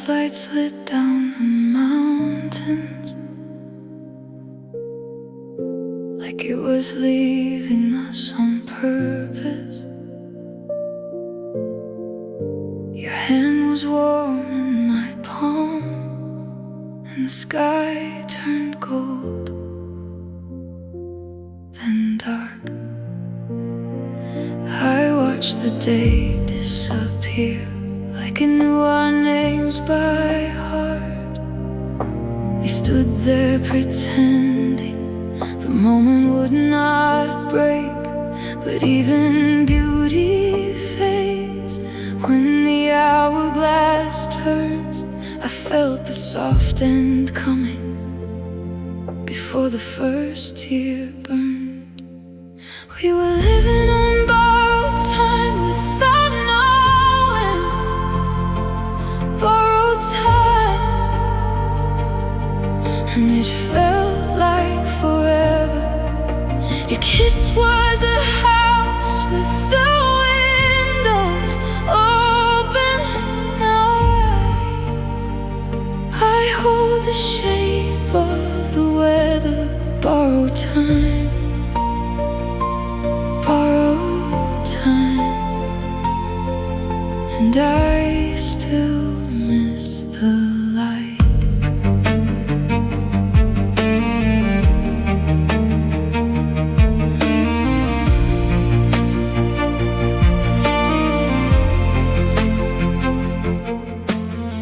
as light slid down the mountains, like it was leaving us on purpose. Your hand was warm in my palm, and the sky turned gold, then dark. I watched the day disappear, like I knew our names by heart. We stood there pretending the moment would not break, but even beauty fades when the hourglass turns. I felt the soft end coming before the first tear burned. We were living on borrowed time without knowing. Borrowed time, and it felt like forever. Your kiss was a house with the windows open. Now I hold the shape of the weather. Borrowed time, borrowed time, and I still miss the light.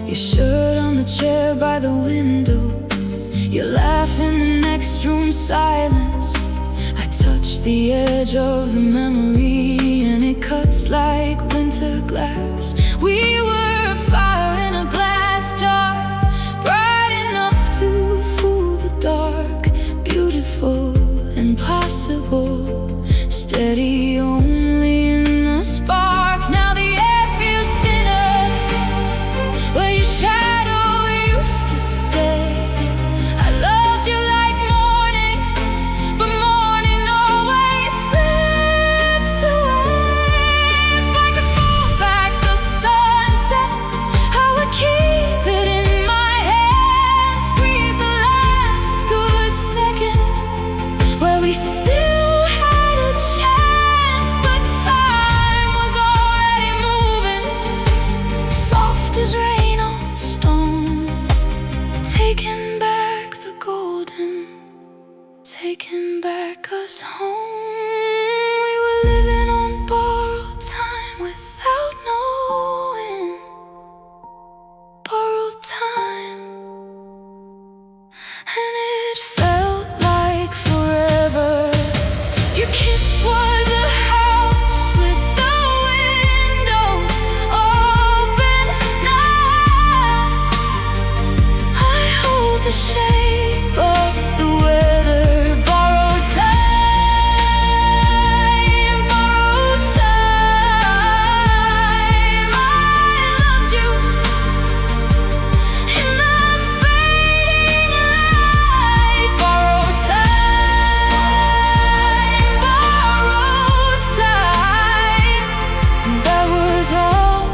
Your shirt on the chair by the window, your laugh in the next room, silence. I touch the edge of the memory, and it cuts like winter glass. We were a fire in a glass jar, bright enough to fool the dark, beautiful and possible, steady only in the spark. Now the air feels thinner where your shadow used to stay. I loved you like morning, but morning always slips away. If I could fold back the sunset, I would keep it in my hands. Freeze the last good second where we still had a chance. But time was already moving, soft as rain on stone, taking back the golden, taking back us home. We were living on borrowed time without knowing. Borrowed time, and it felt like forever. Your kiss was a house with the windows open. Now I hold the shape of the weather. Borrowed time, borrowed time. I loved you in the fading light. Borrowed time, borrowed time, and that was all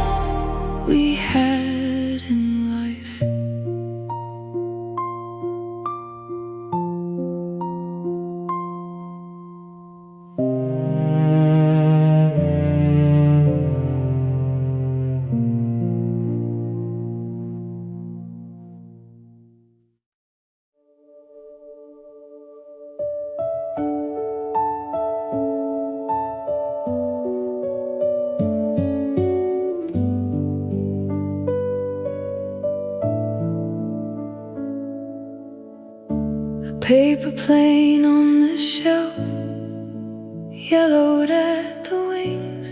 we had in life. A paper plane on the shelf, yellowed at the wings,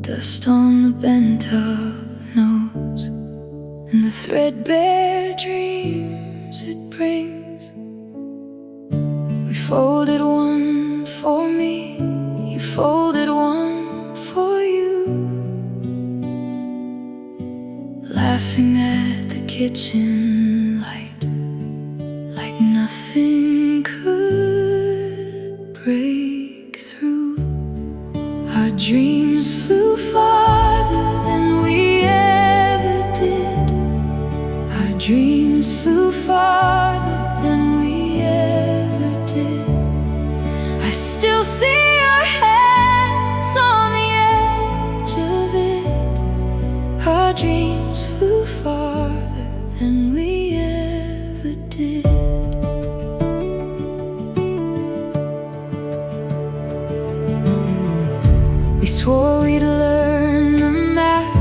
dust on the bent up nose, and the threadbare dreams it brings. We folded one for me, you folded one for you, laughing at the kitchen light like nothing could break through. Our dreams flew farther than we Our dreams flew farther than we ever did. We swore we'd learn the map,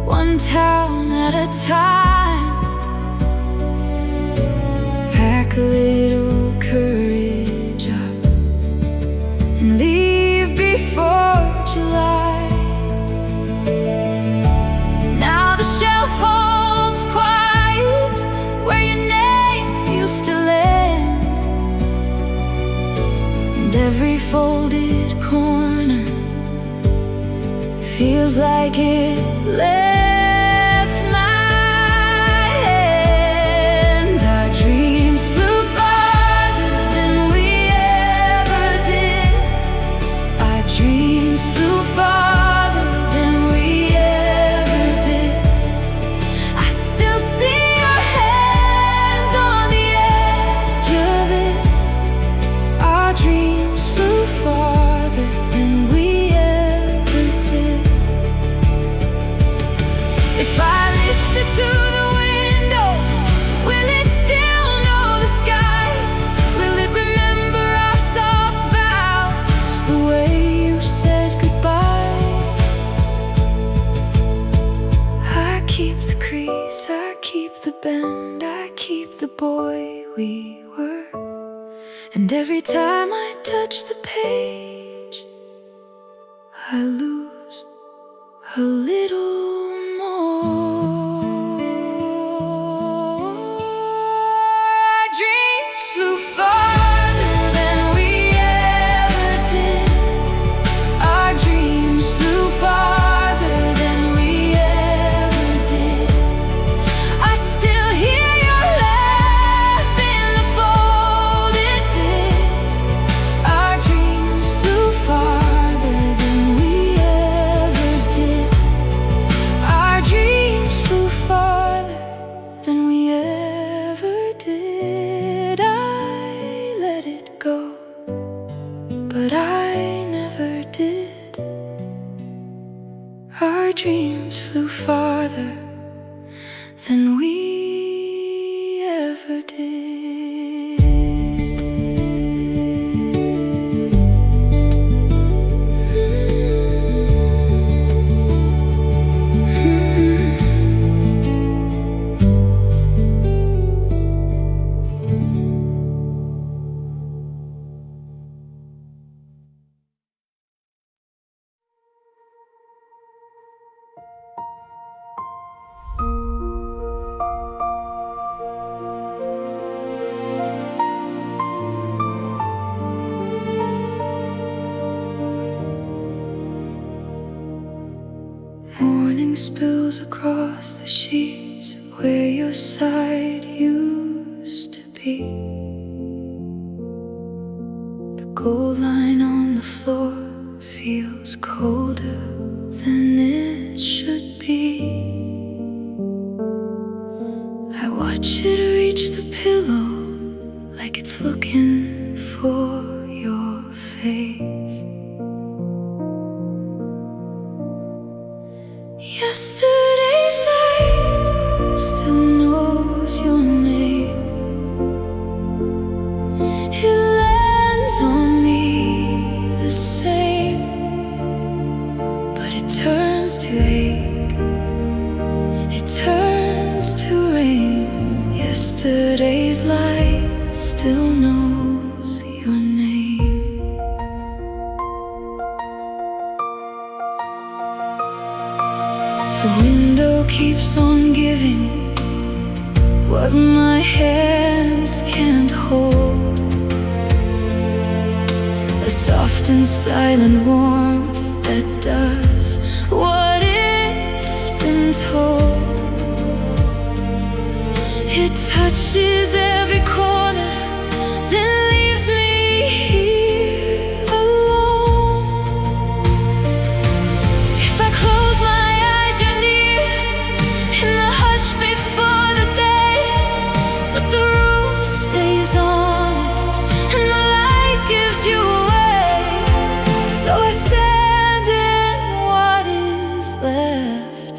one town at a time. Pack a little courage up and leave before July. Now the shelf holds quiet where your name used to land, and every folded corner feels like it left my hand. Our dreams flew farther than we ever did. Our dreams flew farther than we ever did. I still see your hands on the edge of it. Our dreams flew farther than we ever did. If I lift it to the window, will it still know the sky? Will it remember our soft vows, the way you said goodbye? I keep the crease, I keep the bend, I keep the boy we were. And every time I touch the page, I lose a little more. Our dreams flew farther than we ever did. Our dreams flew farther than we ever did. I still hear your laugh in the folded bed. Our dreams flew farther than we ever did. Our dreams flew farther than we ever did. I let it go, but I never did. Our dreams flew farther than we ever did. Morning spills across the sheets where your side used to be. The gold line on the floor feels colder than it should be. I watch it reach the pillow like it's looking for your face. Yesterday's light still knows your name. It lands on me the same, but it turns to ache, it turns to rain. Yesterday's light still knows your name. The window keeps on giving what my hands can't hold, a soft and silent warmth that does what it's been told. It touches every corner, then leaves me here alone. If I close my eyes, you're near, in the hush before the day, but the room stays honest, and the light gives you away. So I stand in what is left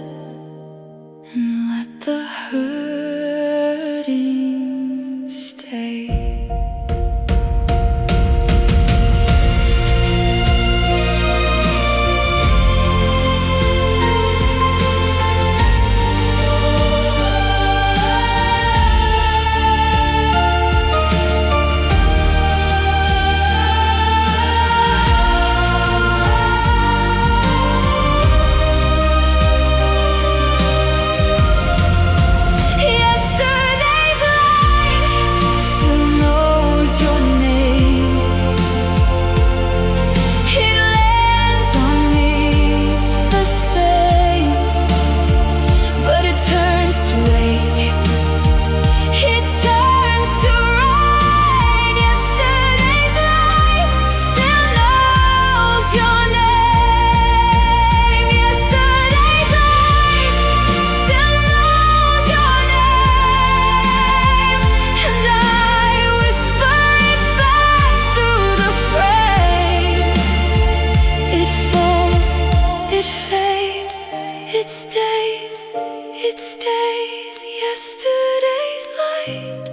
stays, it stays. Yesterday's light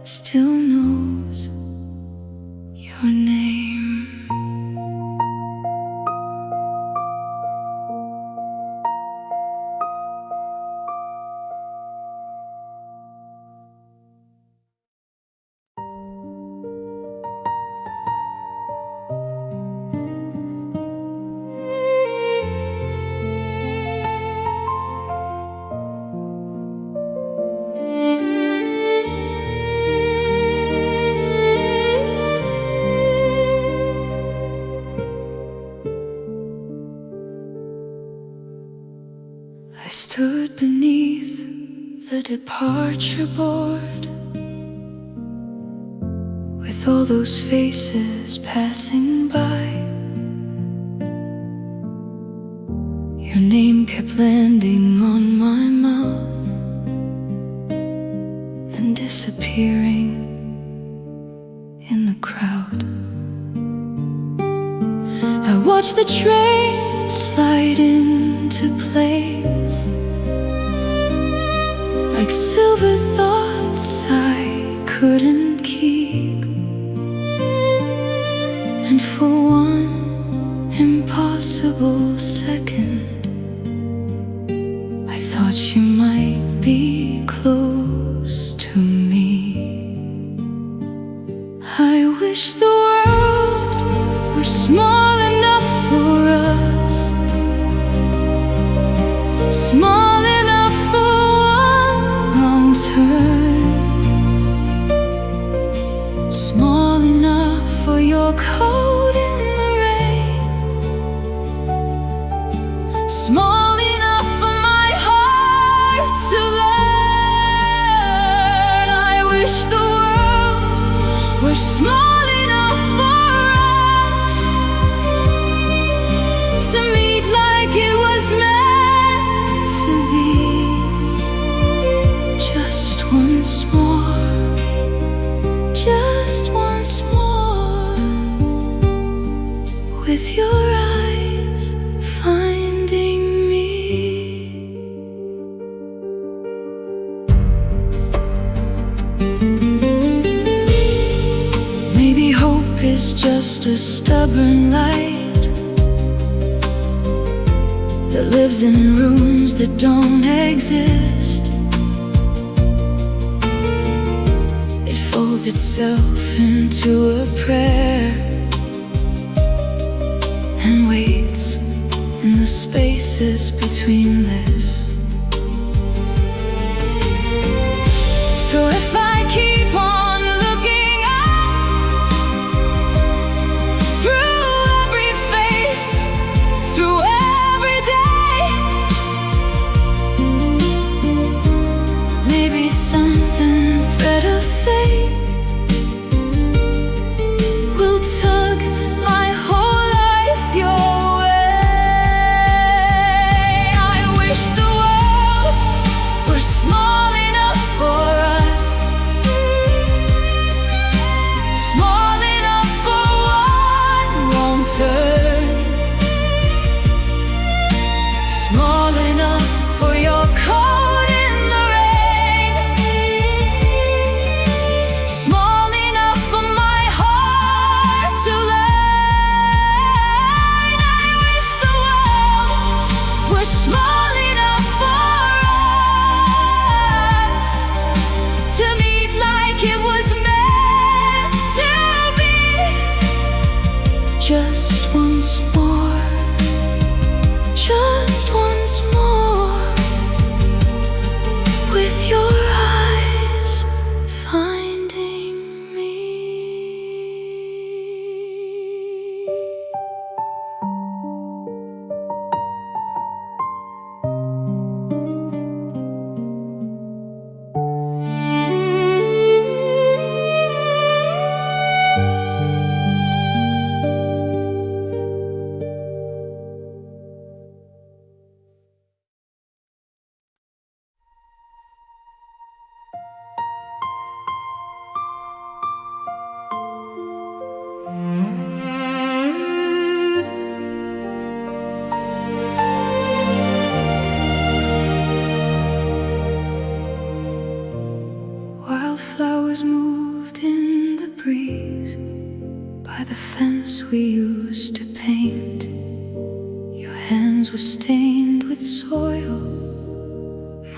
still knows your name. I stood beneath the departure board, with all those faces passing by. Your name kept landing on my mouth, then disappearing in the crowd. I watched the train slide into place, like silver thoughts I couldn't keep. And for one impossible second, I thought you might be close to me. I wish the world were small enough for us, small enough for one wrong turn, small enough for your coat in the rain, small enough for my heart to learn. I wish the world were small enough for us to meet like it was meant to be. Just once more, just once more, with your eyes finding me. Maybe hope is just a stubborn light that lives in rooms that don't exist. It folds itself into a prayer and waits in the spaces between this. So if I keep on looking up through every face, through every day, maybe something thread of fate will tug my whole life your way. I wish the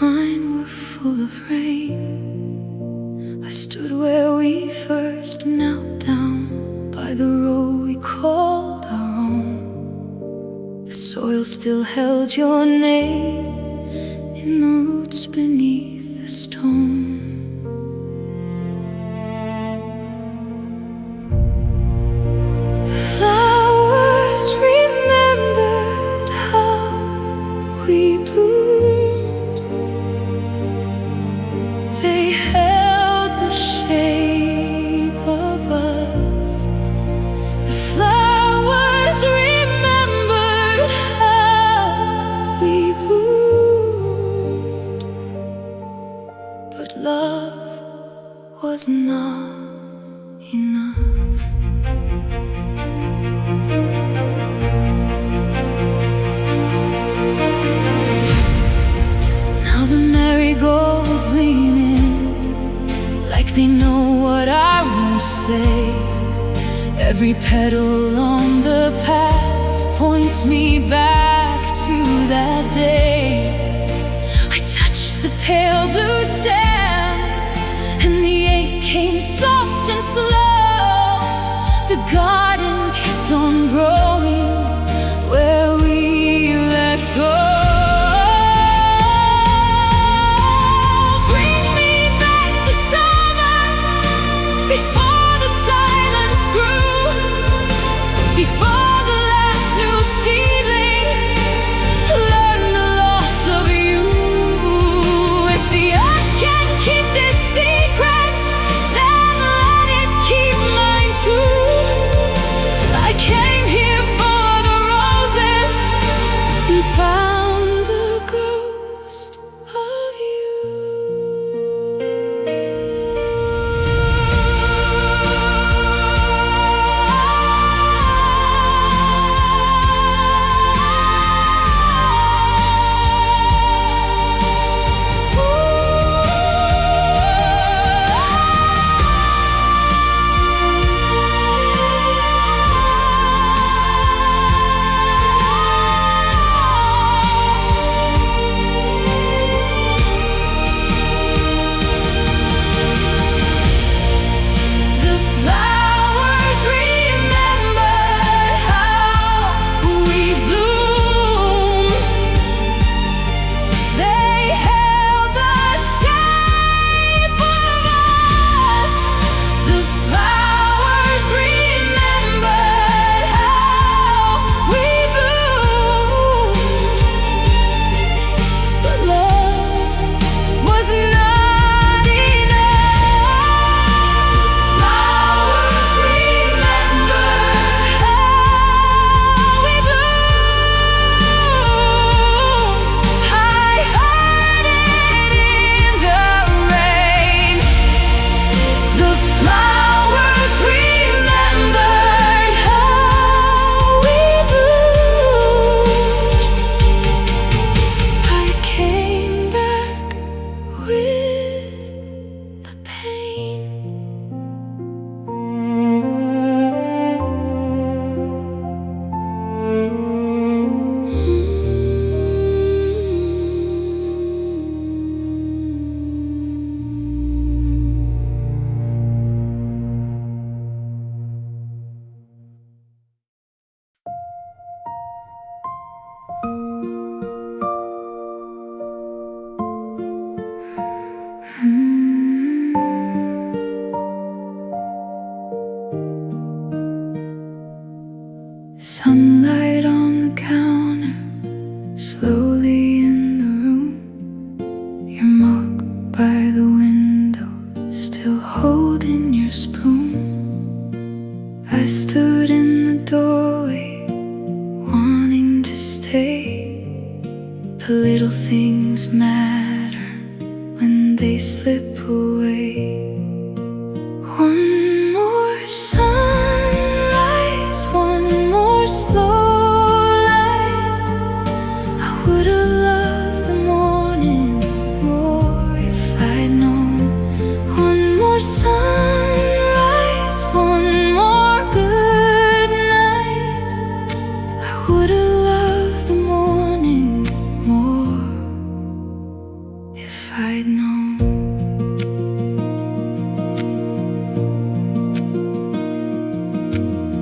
mine were full of rain. I stood where we first knelt down, by the road we called our own. The soil still held your name in the roots beneath the stone. The flowers remembered how we bloomed. They held the shape of us. The flowers remembered how we bloomed. But love was not enough. Now the marigolds lean in, like they know what I won't say. Every petal on the path points me back to that day. I touched the pale blue stems, and the ache came soft and slow. The garden kept on growing where we let go. Bring me back the summer before the silence grew, before the last new seedling learned the loss of you. If the earth can keep this secret, then let it keep mine too. I came here for the roses and found the ghost of you. The flowers remembered how we bloomed. They held the shape of us. The flowers remembered how we bloomed. But love was not enough. Flowers remembered how we bloomed. I heard it in the rain. The flowers remembered how we bloomed. I came back with the pain. Sunlight on the counter, slowly in the room. Your mug by the window, still holding your spoon. I stood in the doorway, wanting to stay. The little things matter when they slip away. One more sunrise, one more slow light. I would have loved the morning more if I'd known. One more sunrise, one more good night. I would have loved the morning more I'd known.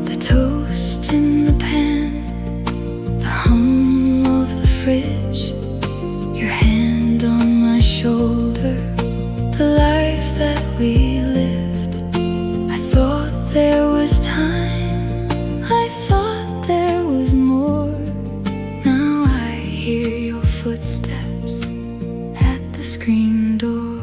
The toast in the pan, the hum of the fridge, your hand on my shoulder, the life that we lived. I thought there was time, I thought there was more. Now I hear your footsteps at the screen door.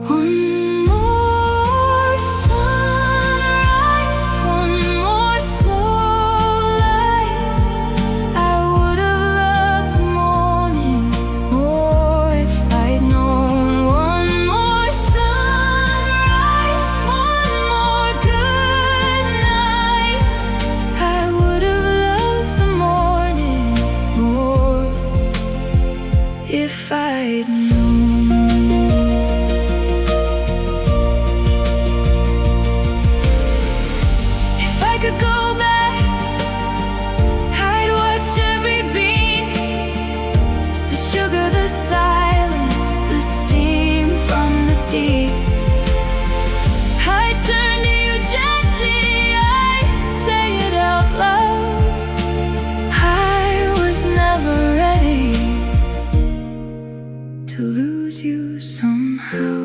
One more sunrise, one more slow light. I would have loved the morning more if I'd known. One more sunrise, one more good night. I would have loved the morning more if I'd known. If I could go back, I'd watch every beat, the sugar, the silence, the steam from the tea. I'd turn to you gently, I'd say it out loud. I was never ready to lose you somehow.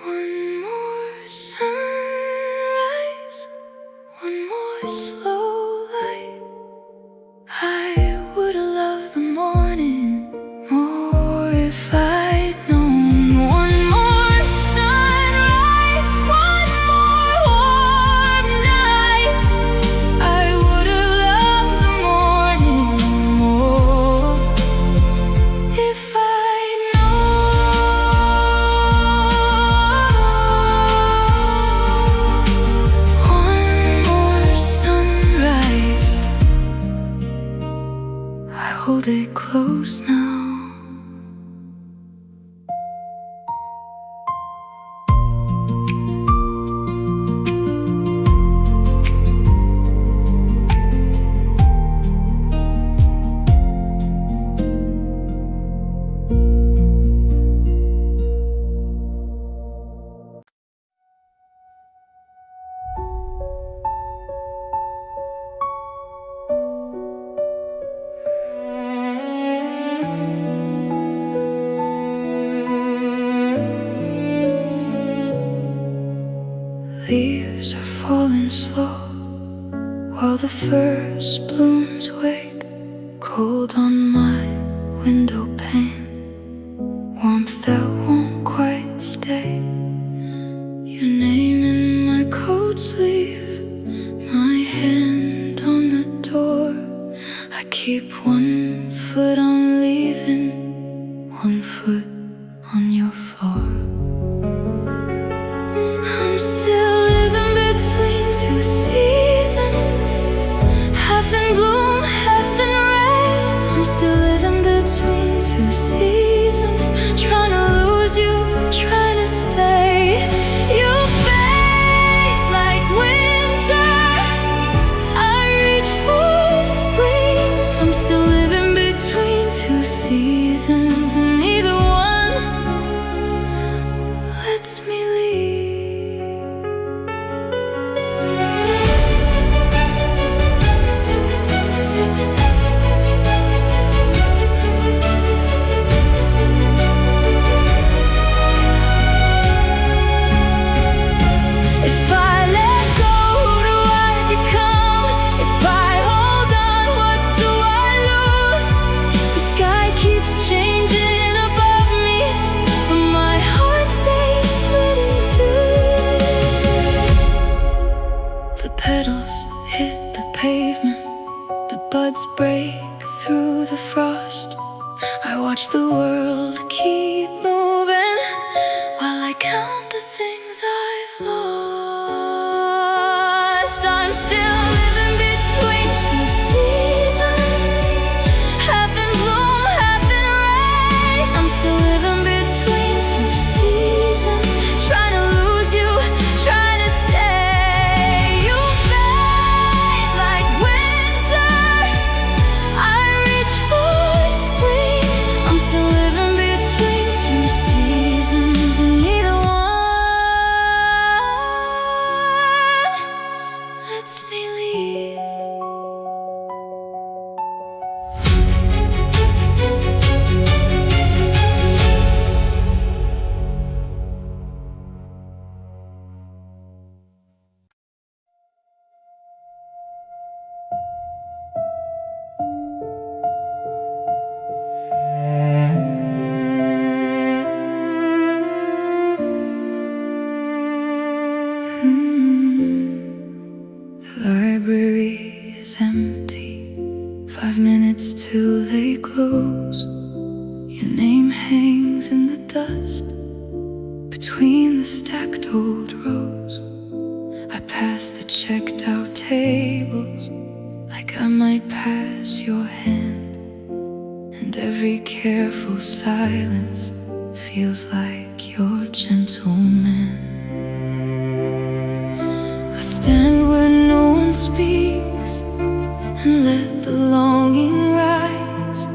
One more sunrise, one more slow light. I would have loved the morning more if I'd known. One more sunrise, one more warm night. I would have loved the morning more if I'd known. One more sunrise, I hold it close now. Leaves are falling slow while the first blooms wake. Cold on my window pane, warmth that won't quite stay. Your name in my coat sleeve, my hand on the door. I keep one foot on leaving, one foot on your floor. I'm still living between two seasons, half in bloom, half in rain. I'm still living between two seasons, trying to lose you, trying to stay. You fade like winter, I reach for spring. I'm still living between two seasons, and neither one lets me leave. If I let go, who do I become? If I hold on, what do I lose? The sky keeps changing above me, but my heart stays split in two. The petals hit the pavement, the buds break through the frost. I watch the world keep moving while I count the things I've lost. I'm still living between two seasons, half in bloom, half in rain. I'm still living between two seasons, trying to lose you, trying to stay. You fade like winter, I reach for spring. I'm still living between hangs in the dust between the stacked old rows. I pass the checked out tables like I might pass your hand, and every careful silence feels like your gentleman. I stand where no one speaks and let the longing rise.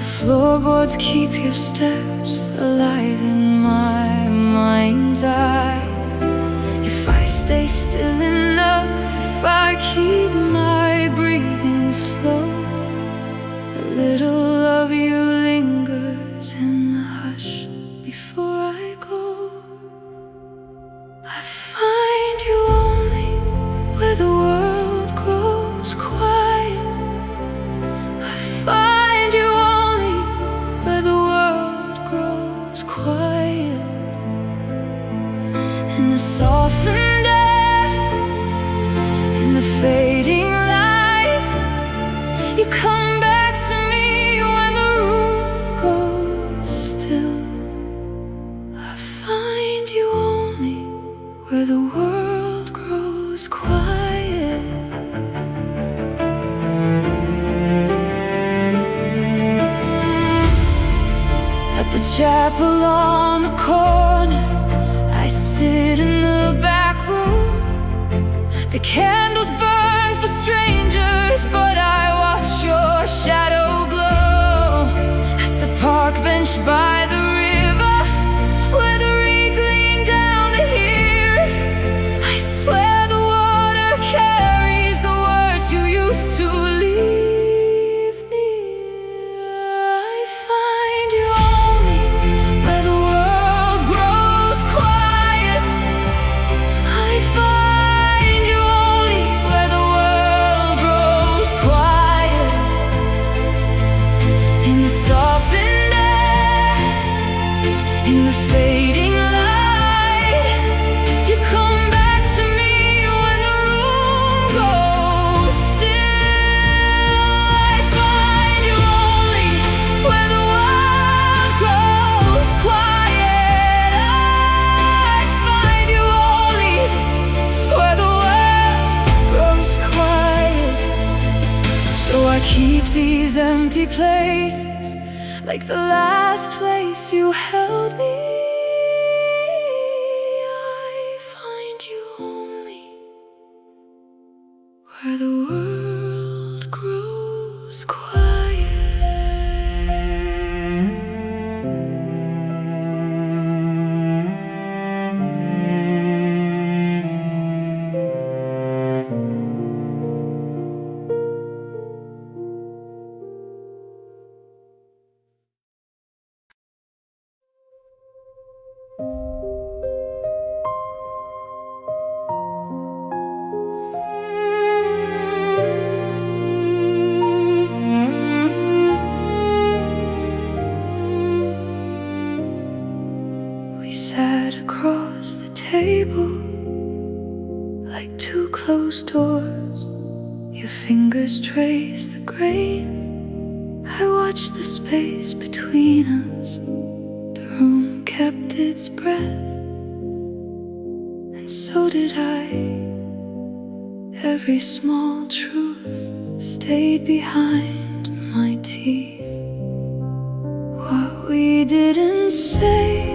The floorboards keep your steps alive in my mind's eye. If I stay still enough, if I keep my breathing slow, a little of you lingers in the hush before I go. I find you only where the world grows quiet. I find you only where the world grows quiet. In the softened air, in the fading light, you come back to me when the room goes still. I find you only where the world grows quiet. At the chapel on the corner, I sit in the back room. The candles burn for strangers, but I watch your shadow glow. At the park bench by the river, where the reeds lean down to hear it, I swear the water carries the words you used to leave near. I find you only where the world grows quiet. I find you only where the world grows quiet. In the softened air, in the fading light, you come back to me when the room goes still. I find you only where the world grows quiet. I find you only where the world grows quiet. So I keep these empty places like the last place you held me. I find you only where the world grows quiet. We sat across the table like two closed doors. Your fingers trace the grain. I watched the space between us. The room kept its breath, and so did I. Every small truth stayed behind my teeth. What we didn't say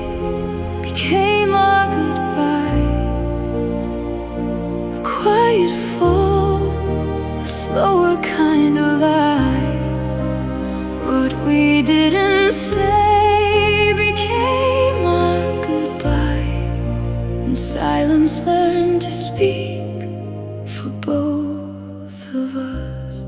became our goodbye. A quiet fall, a slower kind of lie. What we didn't say became our goodbye, and silence learned to speak for both of us.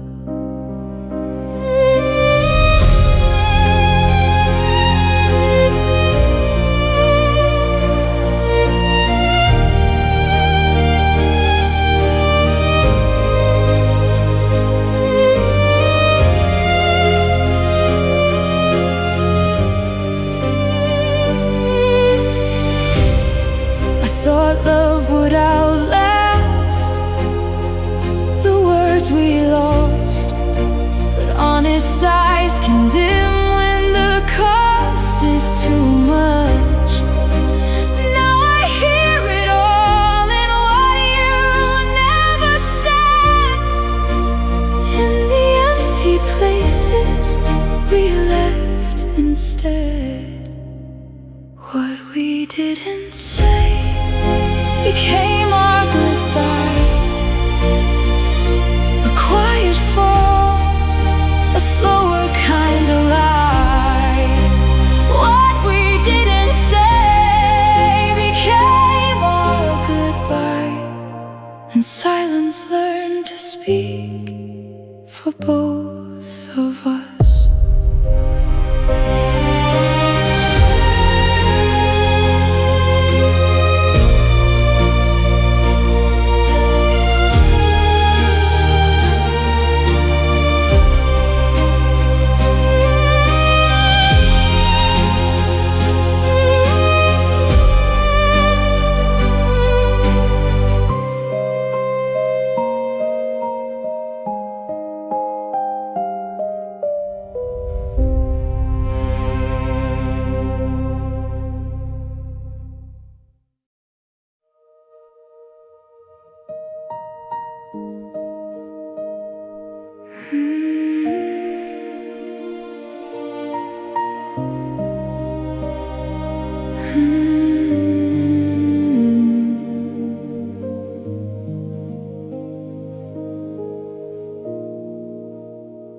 didn't say became our goodbye. A quiet fall, a slower kind of lie. What we didn't say became our goodbye. And silence learned to speak for both of us.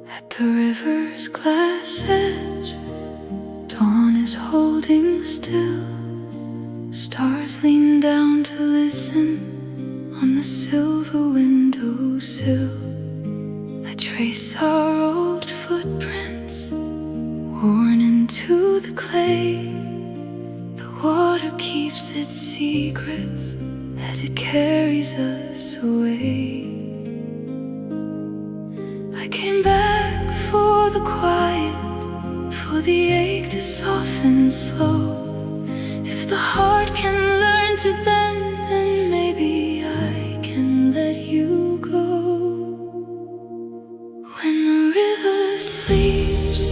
At the river's glass edge, dawn is holding still. Stars lean down to listen on the silver windowsill. I trace our old footprints, worn into the clay. The water keeps its secrets as it carries us away. I came back for the quiet, for the ache to soften slow. If the heart can learn to bend, then maybe I can let you go. When the river sleeps,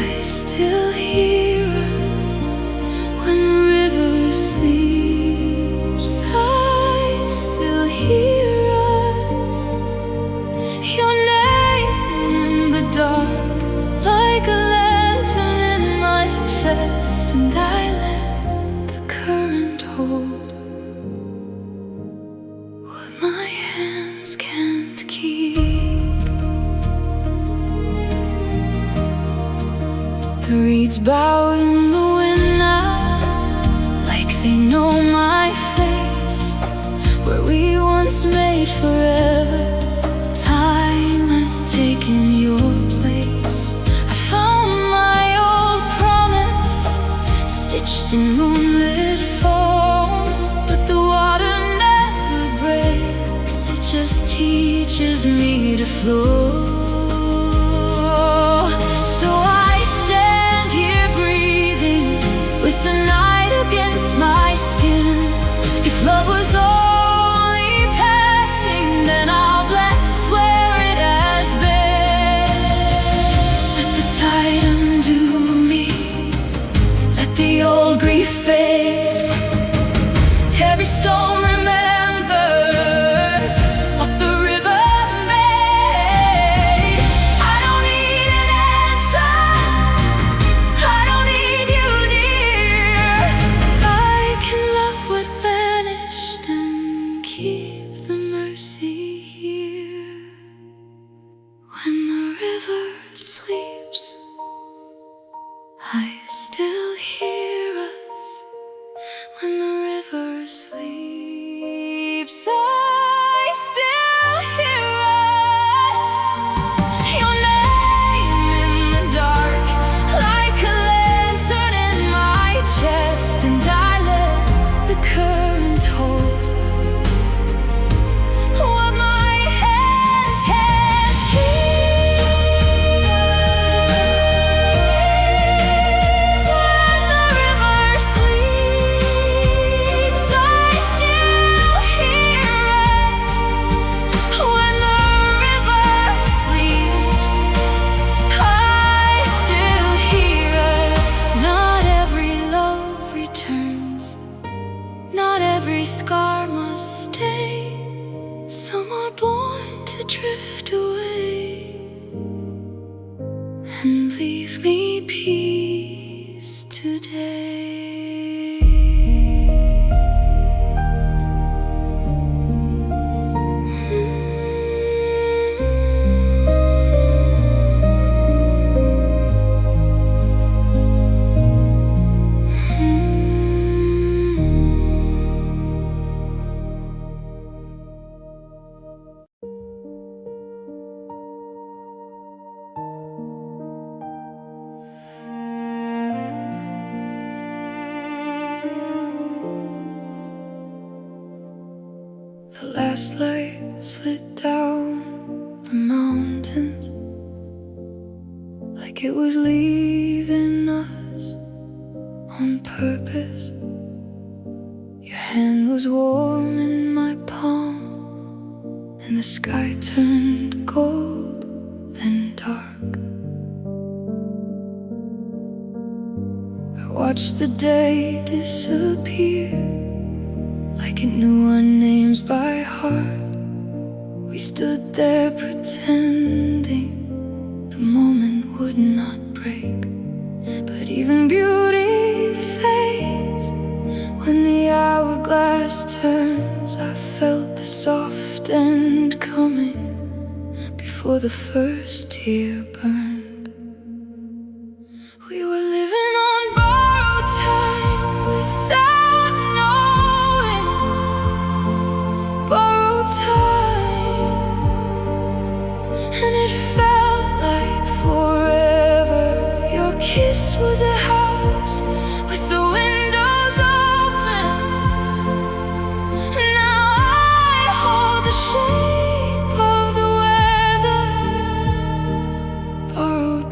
I still hear us. When the river sleeps, I still hear us. Your name in the dark, like a lantern in my chest, and I let the current hold what my hands can't keep. The reeds bow in the wind now, like they know my face. Where we once made forever, time has taken your place. I found my old promise, stitched in moonlit foam. But the water never breaks, it just teaches me to flow. So I stand here breathing, with the night against my skin. If love was only passing, then I'll bless where it has been. Let the tide undo me, let the old grief fade. Every stone remembers what the river made. I don't need an answer, I don't need you near. I can love what vanished and keep the mercy here. When the river sleeps, I still hear us. When the river sleeps, I still hear us. Your name in the dark, like a lantern in my chest, and I let the current hold what my hands can't keep. When the gaslight slid down from mountains like it was leaving us on purpose. Your hand was warm in my palm, and the sky turned gold, then dark. I watched the day disappear like it knew our names by heart. We stood there pretending the moment would not break. But even beauty fades when the hourglass turns. I felt the soft end coming before the first tear burned. We were living on borrowed time without knowing. Borrowed time, and it felt like forever. Your kiss was a house with the windows open. Now I hold the shape of the weather. Borrowed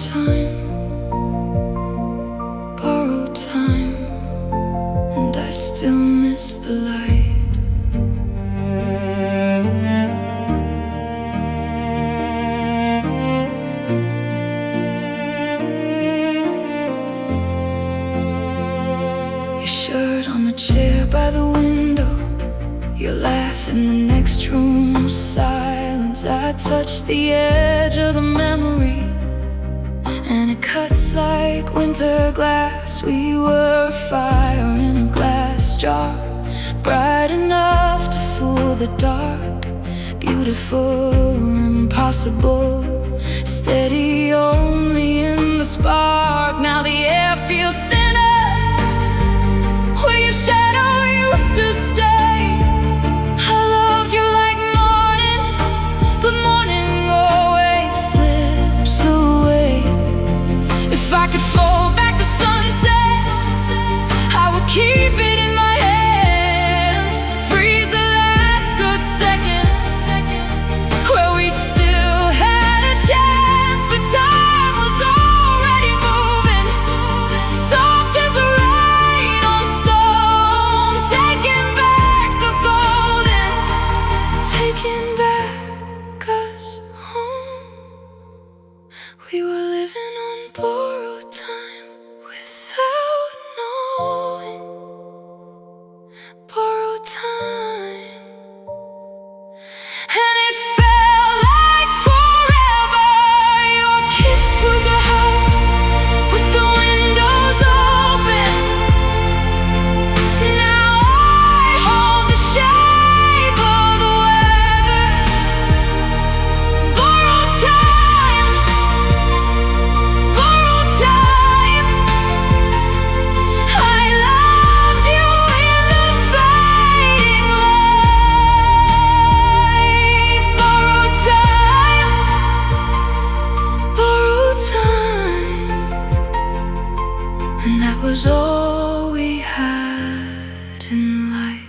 time, and I still miss the light. Chair by the window, your laugh in the next room, silence. I touched the edge of the memory, and it cuts like winter glass. We were fire in a glass jar, bright enough to fool the dark. Beautiful, impossible, steady only in the spark. Now the air feels thinner where your shadow used to stay. I loved you like morning, but morning always slips away. If I could fold back the sunset, I would keep it in my hands. Freeze the last good second where we still had a chance. But time was already moving, soft as a rain on stone. Taking back the golden, taking back us home. We were living on borrowed time without knowing. Borrowed time, and it felt like forever. Your kiss was a house with the windows open. Now I hold the shape of the weather. Borrowed time, borrowed time. I loved you in the fading light. Borrowed time, and that was all we had in life.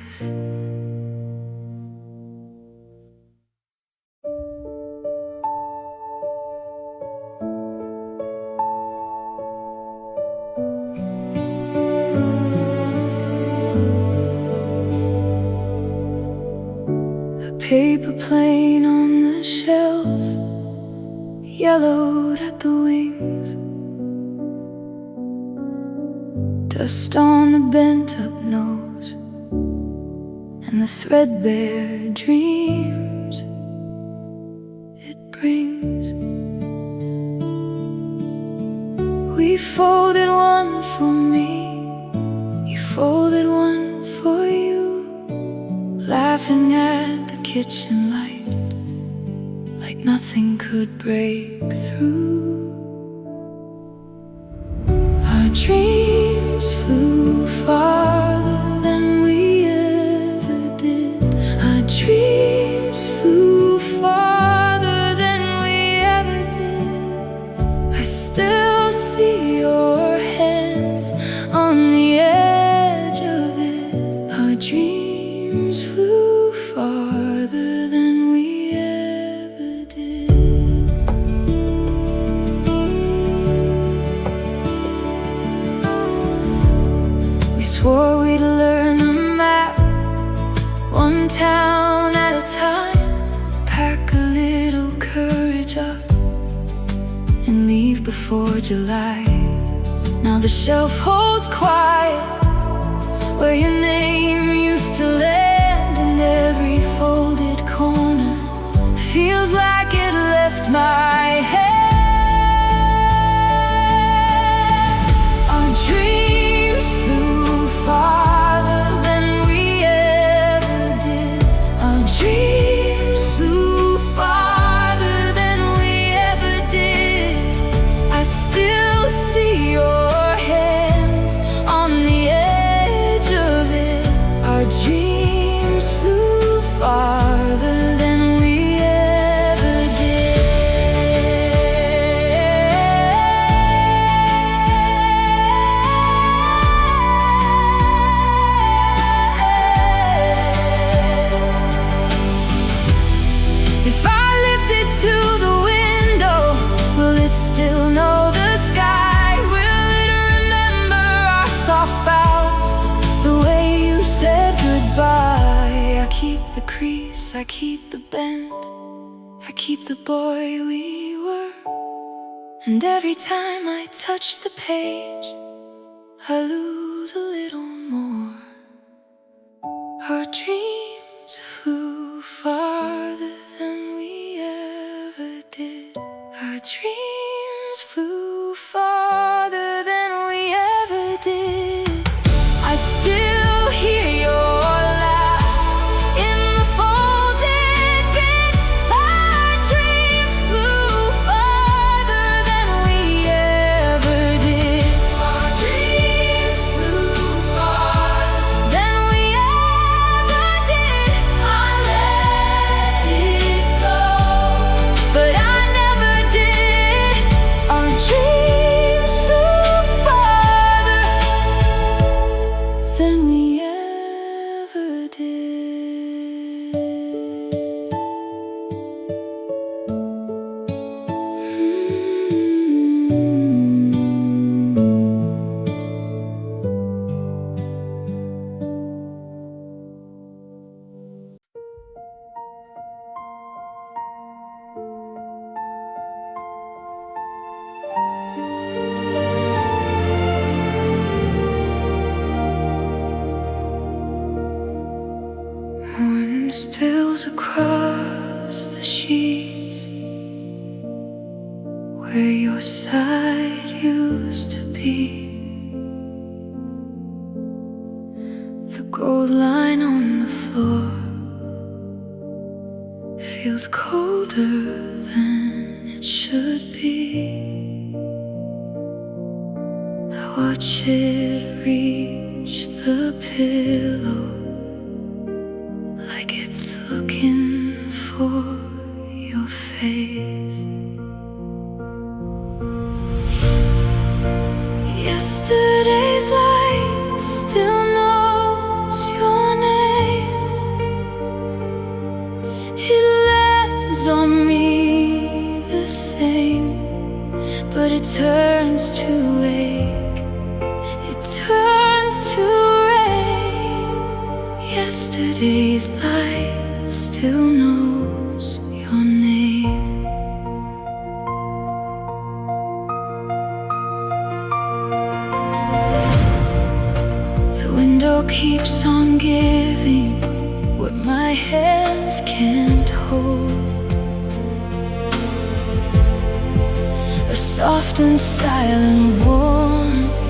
A paper plane on the shelf, yellowed at the wings. Dust on the bent-up nose, and the threadbare dreams it brings. We folded one for me, you folded one for you, laughing at the kitchen light like nothing could break through. Our dreams flew farther than we ever did. Our dreams flew farther than we ever did. I still see your hands on the edge of it. Our dreams flew farther We swore we'd learn the map, one town at a time. Pack a little courage up and leave before July. Now the shelf holds quiet where your name used to land, and every folded corner feels like it left my head. Our dreams flew farther than we ever did. Our dreams flew farther than we ever did. I still see your hands on the edge of it. Our dreams flew farther than we ever did. If I lifted to the window, will it still know the sky? Will it remember our soft vows, the way you said goodbye? I keep the crease, I keep the bend, I keep the boy we were. And every time I touch the page, I lose a little more. Our dreams flew farther than we ever did. Our dreams flew farther than we ever did. I still hear your laugh in the folded bed. Our dreams flew farther than we ever did. Our dreams flew farther than we ever did. I let it go, but I never did. Our dreams flew farther than we ever did. Morning spills across the sheets where your side used to be. The gold line on the floor feels colder than it should be. I watch it reach the pillow like it's looking for your face. Yesterday's light still knows your name. It lands on me the same, but it turns to ache, it turns to rain. Yesterday's light still knows your name. The window keeps on giving what my hands can't hold. A soft and silent warmth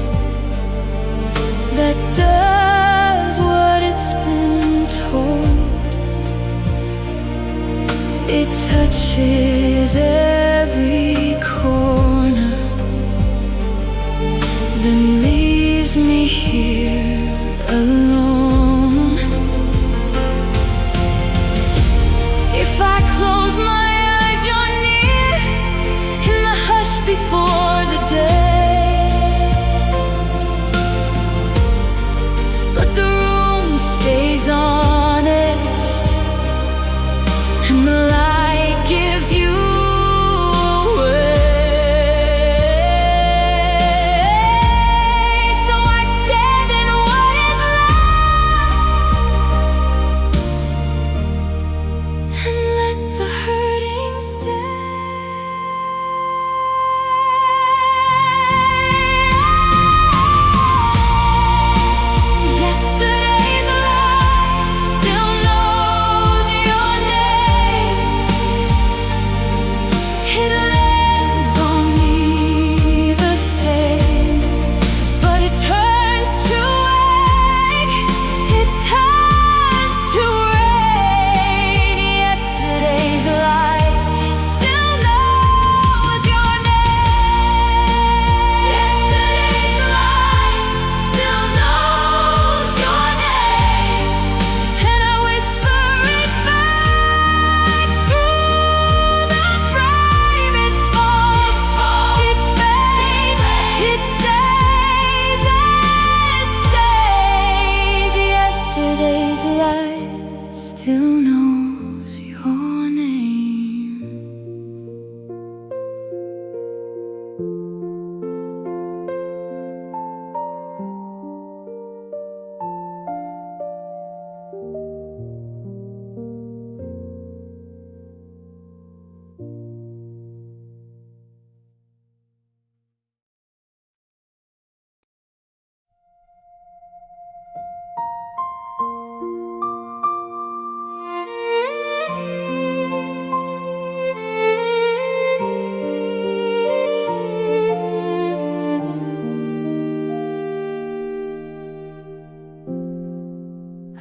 that does what it's been told. It touches every corner, then leaves me here alone. If I close my eyes, you're near in the hush before the day. But the room stays honest, and the light gives you away. So I stand and watch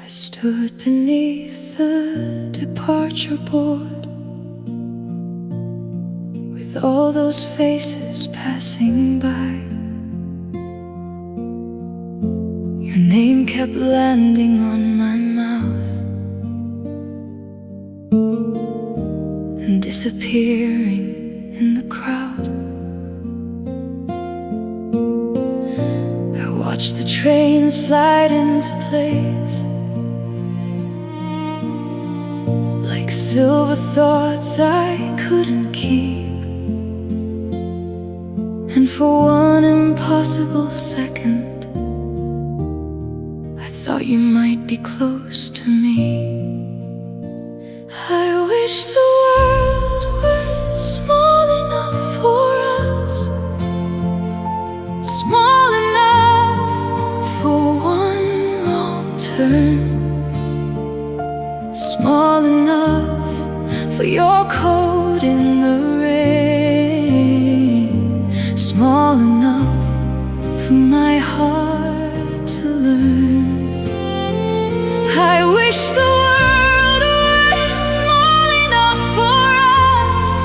I stood beneath the departure board, with all those faces passing by. Your name kept landing on my mouth and disappearing in the crowd. I watched the train slide into place, like silver thoughts I couldn't keep. And for one impossible second, I thought you might be close to me. I wish the world were small enough for us, small enough for one wrong turn, small enough for your coat in the rain, small enough for my heart to learn. I wish the world were small enough for us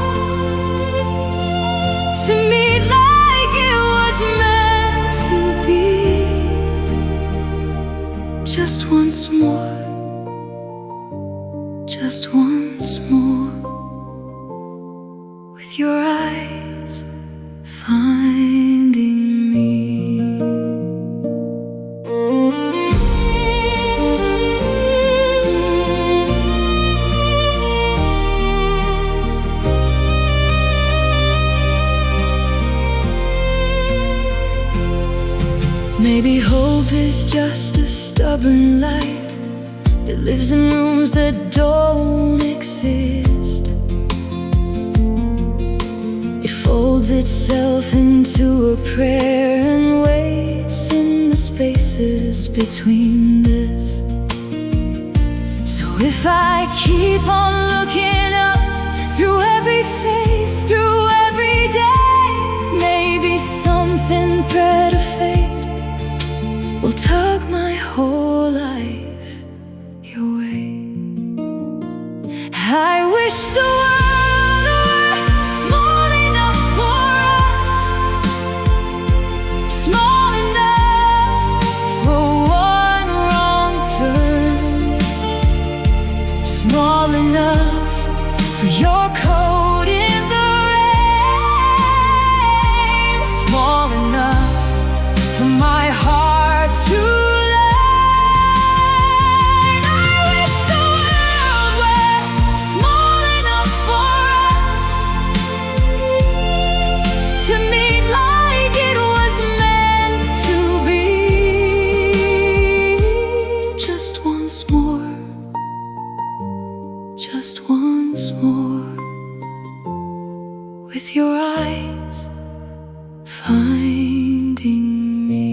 to meet like it was meant to be. Just once more, just once more, with your eyes finding me. Maybe hope is just a stubborn light that lives in rooms that don't exist. It folds itself into a prayer and waits in the spaces between this. So if I keep on looking up through every face, through every day, maybe something thread of fate will tug my whole life your way. I wish the world were small enough for us, small enough for one wrong turn, small enough for your coat in the rain, small enough for my heart to learn. I wish the world were small enough for us to meet like it was meant to be. Just once more, just once more, with your eyes finding me.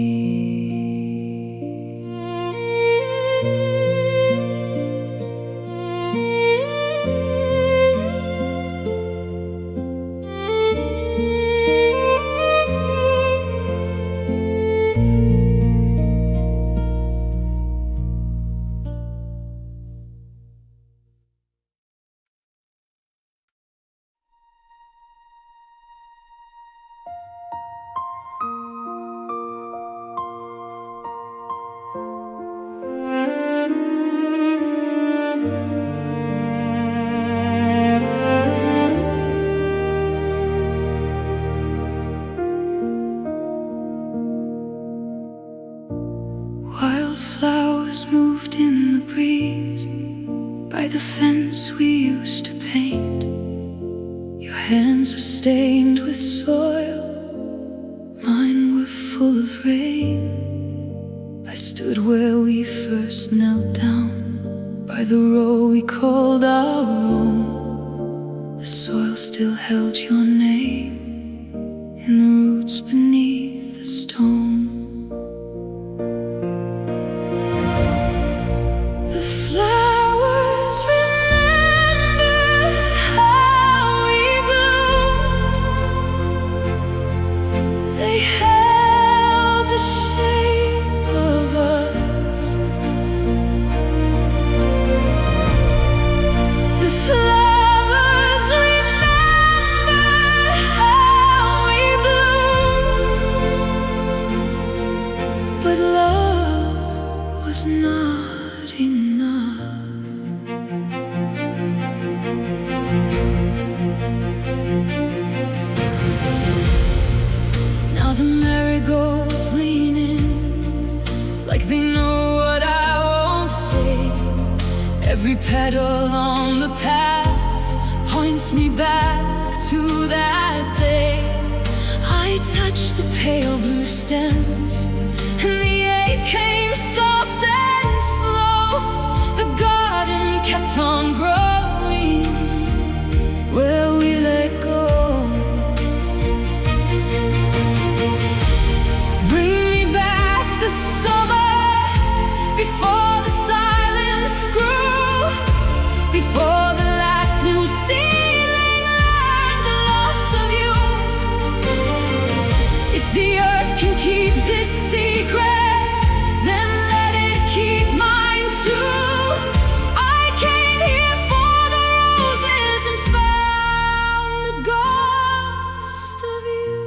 Wildflowers moved in the breeze by the fence we used to paint. Your hands were stained with soil, mine were full of rain. I stood where we first knelt down, by the row we called our own. The soil still held your name in the roots beneath the stone. The flowers remember how we bloomed. They held the shape of us. but love was not enough. Now the marigolds lean in, like they know what I won't say. Every petal on the path points me back to that day. I touched the pale blue stems, and the ache came soft and slow. The garden kept on growing where we let go. Bring me back the summer before the silence grew, before the last new ceiling learned the loss of you. If the earth can keep this secret, then let it keep mine too. I came here for the roses and found the ghost of you.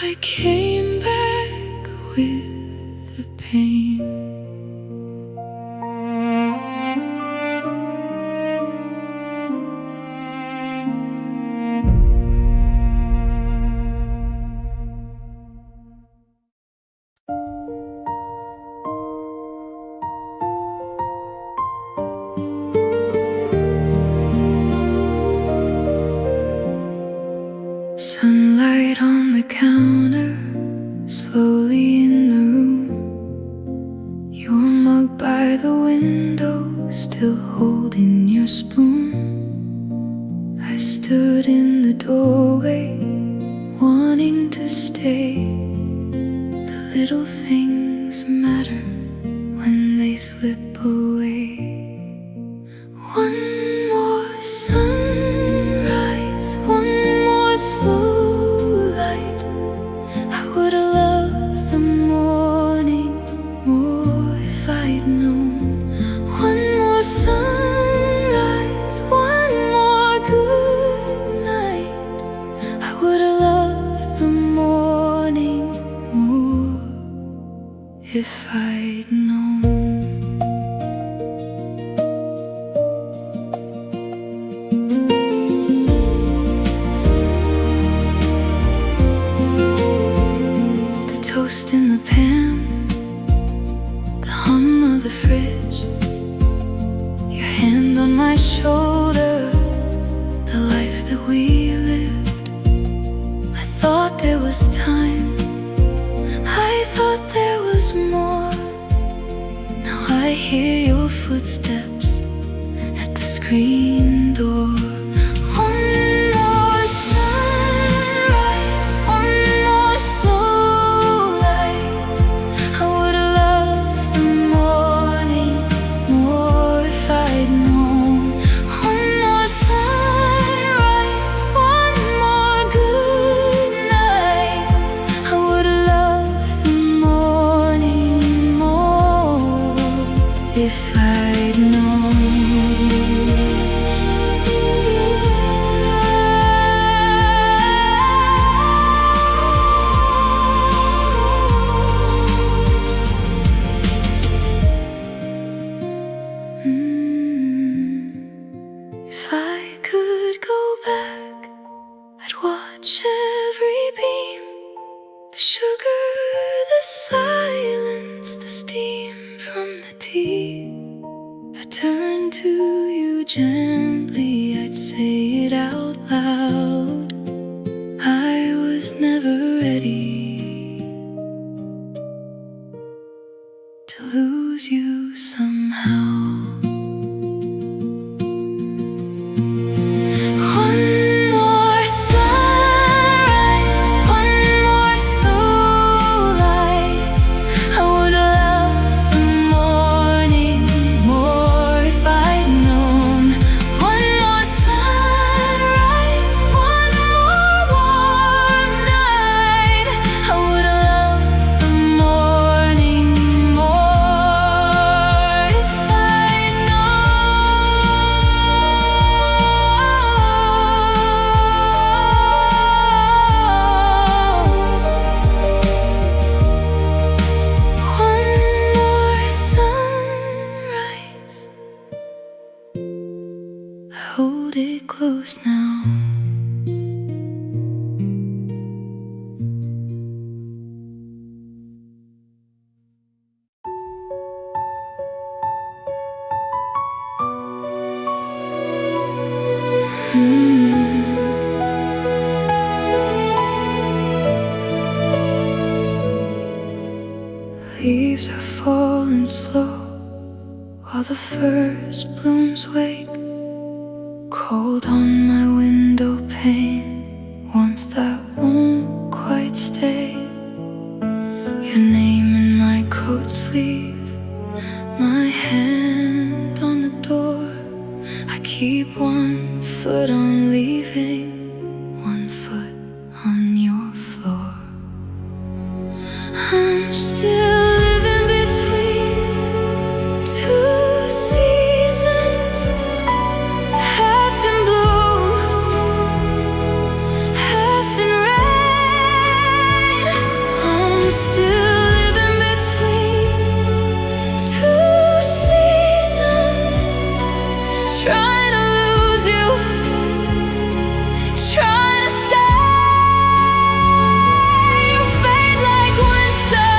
I came back with the pain. Sunlight on the counter, slowly in the room. Your mug by the window, still holding your spoon. I stood in the doorway, wanting to stay. The little things matter when they slip away. One more sunrise, one more slow light. I would've loved the morning more if I'd known. One more sunrise, one more good night. I would've loved the morning more if I'd gently, I'd say it out loud. I was never ready to lose you somehow. One more sunrise, one more slow light. I would love the morning more if I'd known. One more sunrise, one more warm night. I would love the morning more if I'd known. One more sunrise, I hold it close now. Leaves are falling slow while the first blooms wake. Cold on my window pane, warmth that won't quite stay. Your name in my coat sleeve, my hand on the door. I keep one foot on leaving, one foot on your floor. I'm still living between two seasons, half in bloom, half in rain. I'm still living between two seasons, trying to lose you, trying to stay. You fade like winter,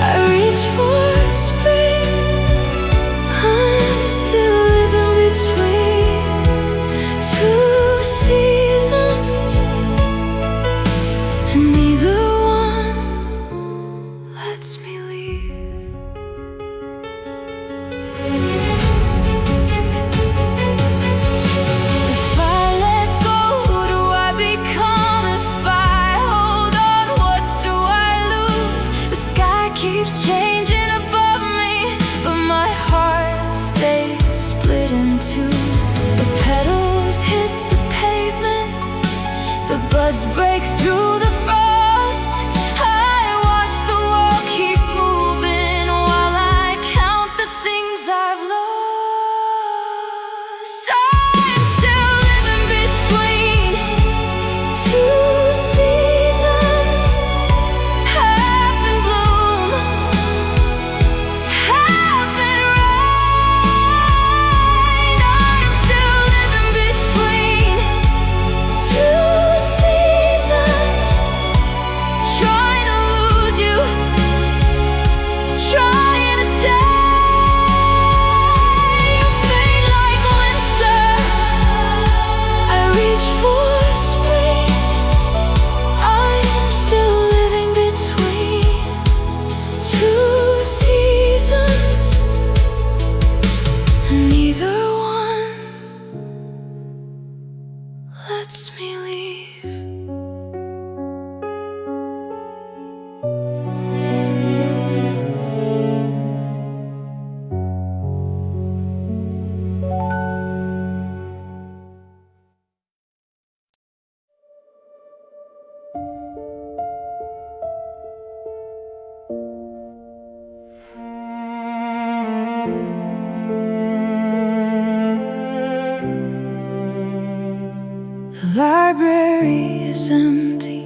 I reach for spring. I'm still living between two seasons, and neither one lets me leave. If I let go, who do I become? If I hold on, what do I lose? The sky keeps changing above me, but my heart stays split in two. The petals hit the pavement, the buds break through the frost. I watch the world keep moving while I count the things I've lost. I'm still living between two seasons, half in bloom, half in rain. I'm still living between two seasons, trying to lose you, trying to stay. You fade like winter, I reach for spring. I'm still living between two seasons, and neither one lets me leave. The library is empty,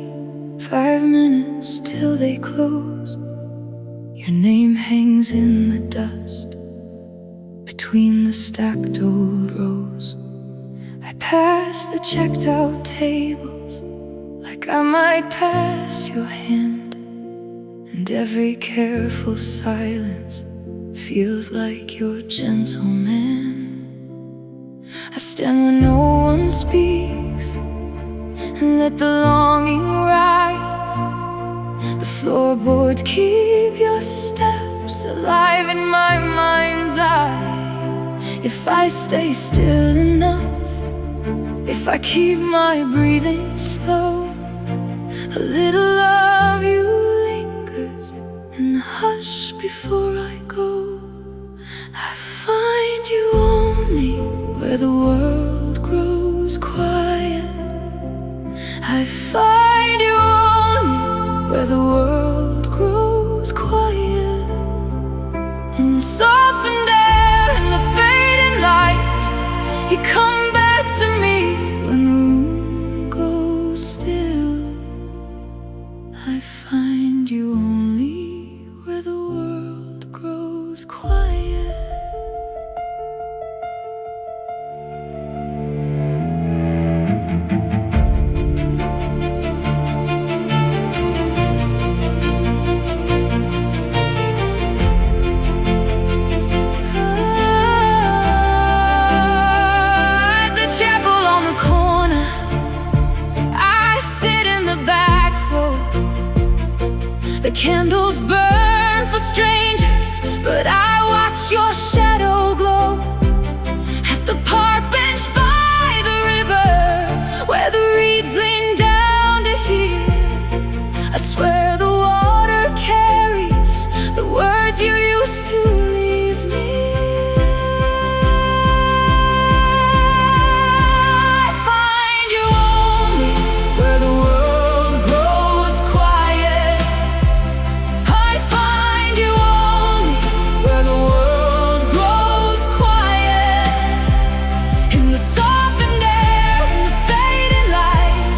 5 minutes till they close. Your name hangs in the dust between the stacked old rows. I pass the checked out tables like I might pass your hand, and every careful silence feels like your gentle man. I stand when no one speaks and let the longing rise. The floorboards keep your steps alive in my mind's eye. If I stay still enough, if I keep my breathing slow, a little of you lingers in the hush before I go. I find you only where the world grows quiet. I find you only where the world grows quiet. In the softened air and the fading light, you come back to me when the room goes still. I find you only where the world grows quiet. At the chapel on the corner, I sit in the back row. The candles burn for strangers, but I watch your shadow glow. At the park bench by the river, where the reeds lean down to hear, I swear the water carries the words you used to leave me. I find you only where the world grows quiet. I find you only where the world grows quiet. In the softened air and the fading light,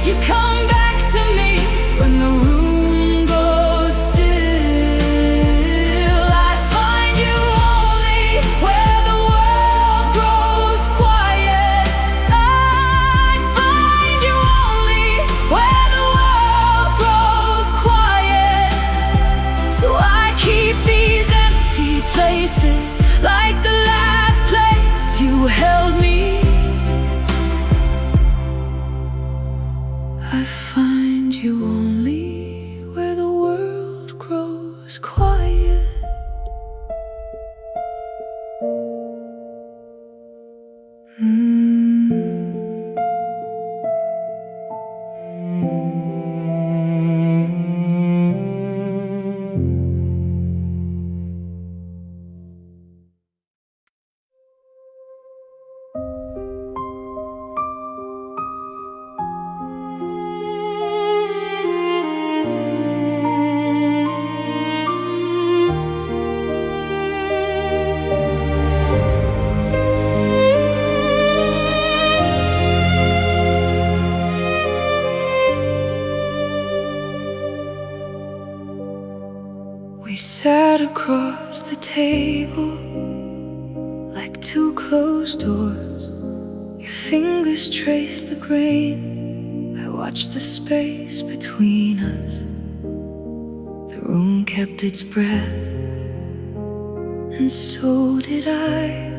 you come back to me when the room goes still. I find you only where the world grows quiet. I find you only where the world grows quiet. So I keep these empty places like the last place you held me. I find you only where the world grows quiet. We sat across the table like two closed doors. Your fingers traced the grain. I watched the space between us. The room kept its breath, and so did I.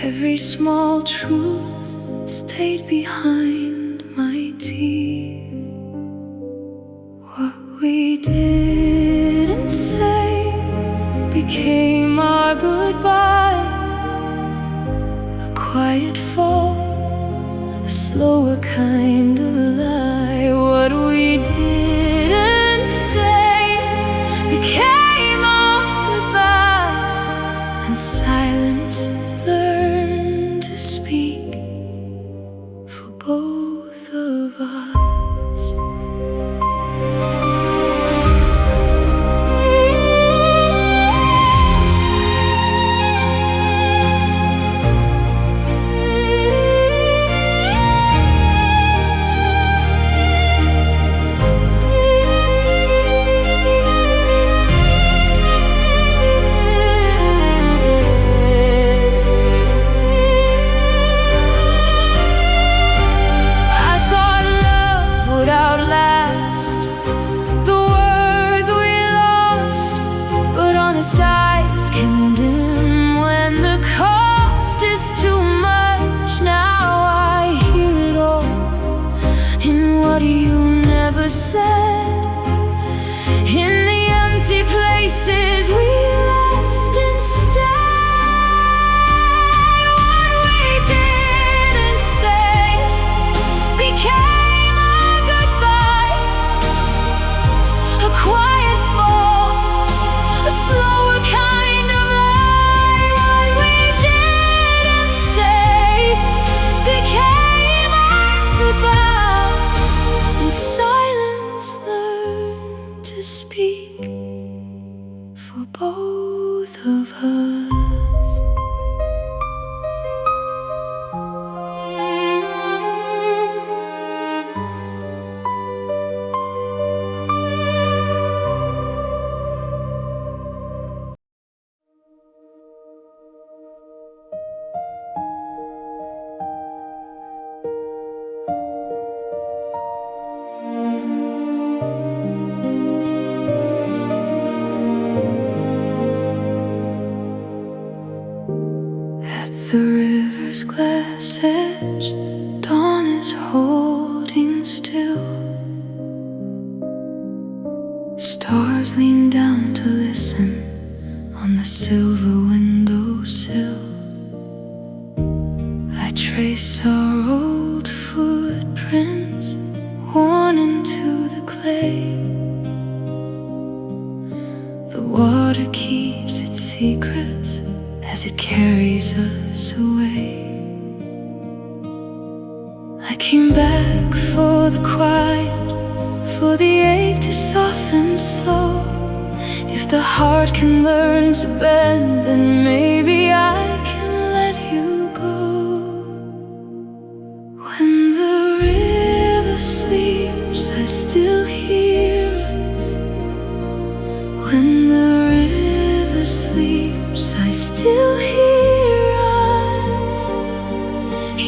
Every small truth stayed behind my teeth. What we didn't say became our goodbye. A quiet fall, a slower kind of lie. What we didn't say became our goodbye, and silence learned to speak for both of us. river's glass edge, dawn is holding still. Stars lean down to listen on the silver windowsill. I trace our old footprints worn into the clay. The water keeps its secrets as it carries us away. I came back for the quiet, for the ache to soften slow. If the heart can learn to bend, then maybe I can let you go. When the river sleeps, I still hear us. When the river sleeps, I still hear us.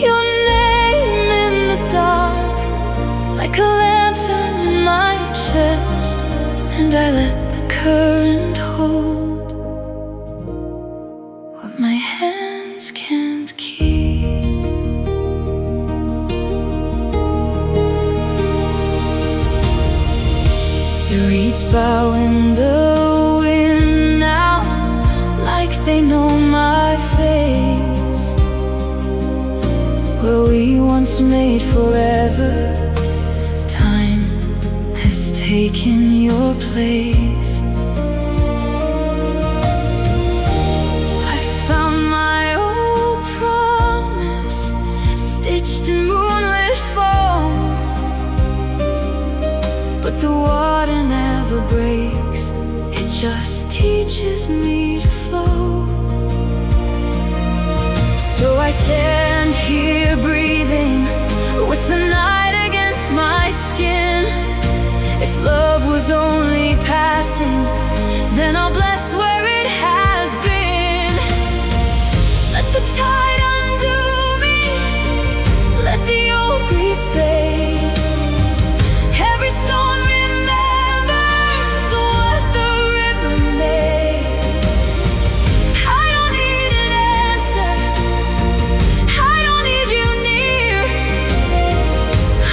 Your name in the dark, like a lantern in my chest, and I let the current hold what my hands can't keep. The reeds bow in the wind now, like they know my face. Where we once made forever, time has taken your place. I found my old promise stitched in moonlit foam, but the water never breaks, it just teaches me to flow. So I stand here breathing with the night against my skin. If love was only passing, then I'll bless where it has been. Let the tide undo me, let the old grief fade. Every stone remembers what the river made. I don't need an answer, I don't need you near.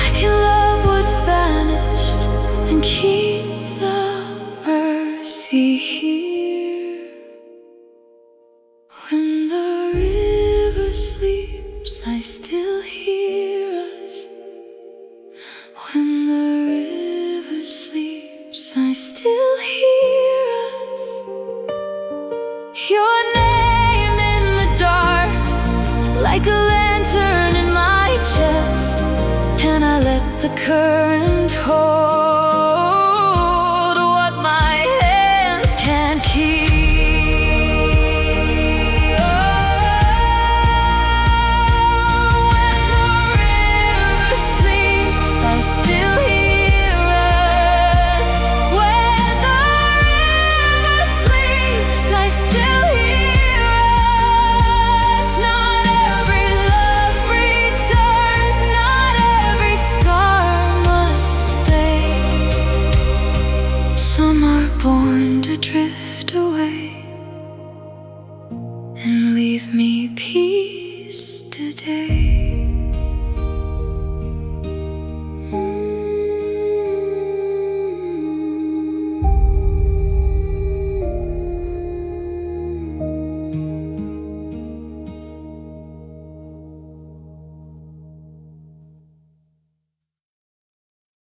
I can love what vanished and keep the mercy here. When the river sleeps, I still hear us. When the river sleeps, I still hear us. Your name in the dark, like a lantern in my chest, and I let the current hold what my hands can't keep. When the river sleeps, I still hear us. When the river sleeps, I still hear us. Not every love returns, not every scar must stay. Some are born to drift,